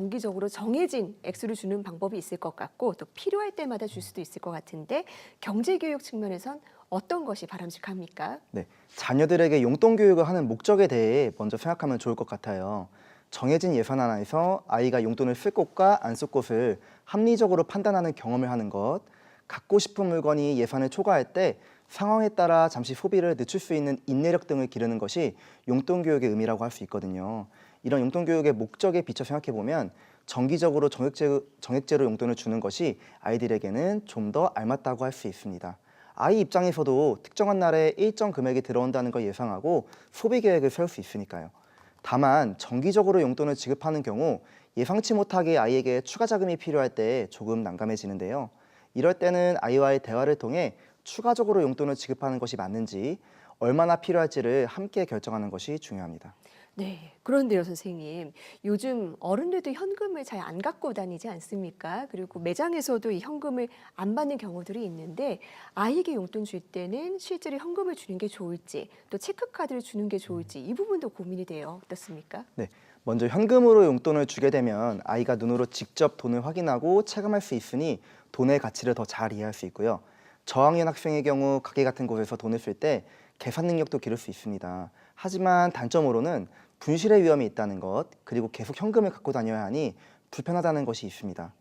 정기적으로 정해진 액수를 주는 방법이 있을 것 같고 또 필요할 때마다 줄 수도 있을 것 같은데 경제교육 측면에선 어떤 것이 바람직합니까? 네, 자녀들에게 용돈 교육을 하는 목적에 대해 먼저 생각하면 좋을 것 같아요. 정해진 예산 안에서 아이가 용돈을 쓸 곳과 안 쓸 곳을 합리적으로 판단하는 경험을 하는 것, 갖고 싶은 물건이 예산을 초과할 때 상황에 따라 잠시 소비를 늦출 수 있는 인내력 등을 기르는 것이 용돈 교육의 의미라고 할 수 있거든요. 이런 용돈 교육의 목적에 비춰 생각해 보면 정기적으로 정액제로 용돈을 주는 것이 아이들에게는 좀 더 알맞다고 할 수 있습니다. 아이 입장에서도 특정한 날에 일정 금액이 들어온다는 걸 예상하고 소비 계획을 세울 수 있으니까요. 다만 정기적으로 용돈을 지급하는 경우 예상치 못하게 아이에게 추가 자금이 필요할 때 조금 난감해지는데요. 이럴 때는 아이와의 대화를 통해 추가적으로 용돈을 지급하는 것이 맞는지, 얼마나 필요할지를 함께 결정하는 것이 중요합니다. 네, 그런데요, 선생님. 요즘 어른들도 현금을 잘 안 갖고 다니지 않습니까? 그리고 매장에서도 이 현금을 안 받는 경우들이 있는데 아이에게 용돈 줄 때는 실제로 현금을 주는 게 좋을지 또 체크카드를 주는 게 좋을지 이 부분도 고민이 돼요. 어떻습니까? 네, 먼저 현금으로 용돈을 주게 되면 아이가 눈으로 직접 돈을 확인하고 체감할 수 있으니 돈의 가치를 더 잘 이해할 수 있고요. 저학년 학생의 경우 가게 같은 곳에서 돈을 쓸 때 계산 능력도 기를 수 있습니다. 하지만 단점으로는 분실의 위험이 있다는 것, 그리고 계속 현금을 갖고 다녀야 하니 불편하다는 것이 있습니다.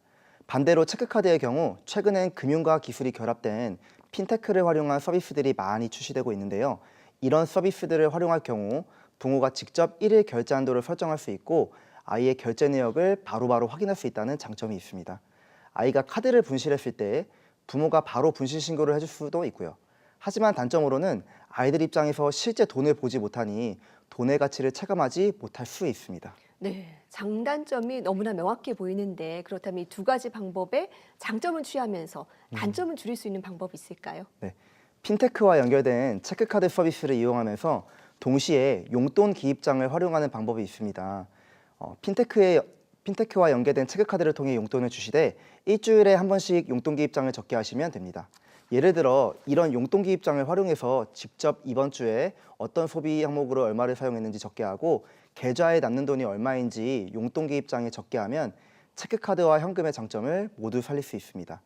반대로 체크카드의 경우 최근엔 금융과 기술이 결합된 핀테크를 활용한 서비스들이 많이 출시되고 있는데요. 이런 서비스들을 활용할 경우 부모가 직접 일일 결제 한도를 설정할 수 있고 아이의 결제 내역을 바로바로 확인할 수 있다는 장점이 있습니다. 아이가 카드를 분실했을 때 부모가 바로 분실 신고를 해줄 수도 있고요. 하지만 단점으로는 아이들 입장에서 실제 돈을 보지 못하니 돈의 가치를 체감하지 못할 수 있습니다. 네, 장단점이 너무나 명확해 보이는데 그렇다면 이 두 가지 방법의 장점은 취하면서 단점은 줄일 수 있는 방법이 있을까요? 네, 핀테크와 연결된 체크카드 서비스를 이용하면서 동시에 용돈 기입장을 활용하는 방법이 있습니다. 핀테크와 연계된 체크카드를 통해 용돈을 주시되 일주일에 한 번씩 용돈 기입장을 적게 하시면 됩니다. 예를 들어 이런 용돈 기입장을 활용해서 직접 이번 주에 어떤 소비 항목으로 얼마를 사용했는지 적게 하고 계좌에 남는 돈이 얼마인지 용돈 기입장에 적게 하면 체크카드와 현금의 장점을 모두 살릴 수 있습니다.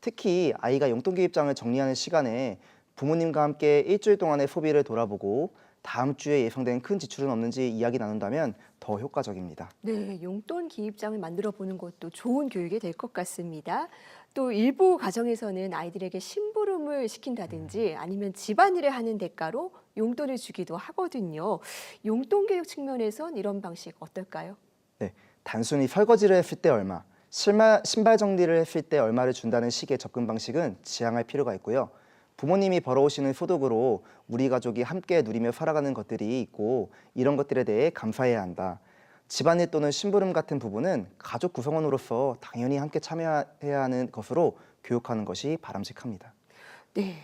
특히 아이가 용돈 기입장을 정리하는 시간에 부모님과 함께 일주일 동안의 소비를 돌아보고 다음 주에 예상된 큰 지출은 없는지 이야기 나눈다면 더 효과적입니다. 네, 용돈 기입장을 만들어 보는 것도 좋은 교육이 될 것 같습니다. 또 일부 가정에서는 아이들에게 심부름을 시킨다든지 아니면 집안일을 하는 대가로 용돈을 주기도 하거든요. 용돈 교육 측면에선 이런 방식 어떨까요? 네, 단순히 설거지를 했을 때 얼마, 신발 정리를 했을 때 얼마를 준다는 식의 접근 방식은 지양할 필요가 있고요. 부모님이 벌어오시는 소득으로 우리 가족이 함께 누리며 살아가는 것들이 있고 이런 것들에 대해 감사해야 한다. 집안일 또는 심부름 같은 부분은 가족 구성원으로서 당연히 함께 참여해야 하는 것으로 교육하는 것이 바람직합니다. 네.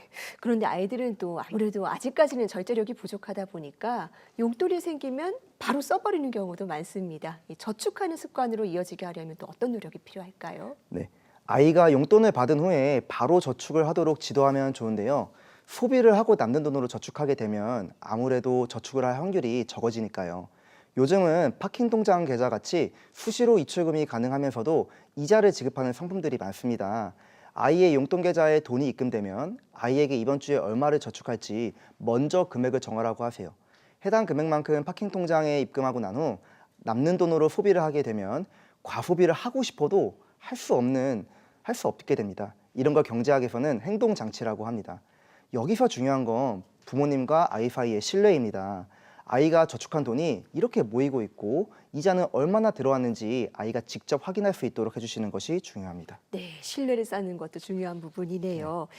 그런데 아이들은 또 아무래도 아직까지는 절제력이 부족하다 보니까 용돈이 생기면 바로 써버리는 경우도 많습니다. 이 저축하는 습관으로 이어지게 하려면 또 어떤 노력이 필요할까요? 네, 아이가 용돈을 받은 후에 바로 저축을 하도록 지도하면 좋은데요. 소비를 하고 남는 돈으로 저축하게 되면 아무래도 저축을 할 확률이 적어지니까요. 요즘은 파킹 통장 계좌 같이 수시로 이출금이 가능하면서도 이자를 지급하는 상품들이 많습니다. 아이의 용돈 계좌에 돈이 입금되면 아이에게 이번 주에 얼마를 저축할지 먼저 금액을 정하라고 하세요. 해당 금액만큼 파킹 통장에 입금하고 난 후 남는 돈으로 소비를 하게 되면 과소비를 하고 싶어도 할 수 없게 됩니다. 이런 걸 경제학에서는 행동 장치라고 합니다. 여기서 중요한 건 부모님과 아이 사이의 신뢰입니다. 아이가 저축한 돈이 이렇게 모이고 있고 이자는 얼마나 들어왔는지 아이가 직접 확인할 수 있도록 해주시는 것이 중요합니다. 네, 신뢰를 쌓는 것도 중요한 네. 부분이네요.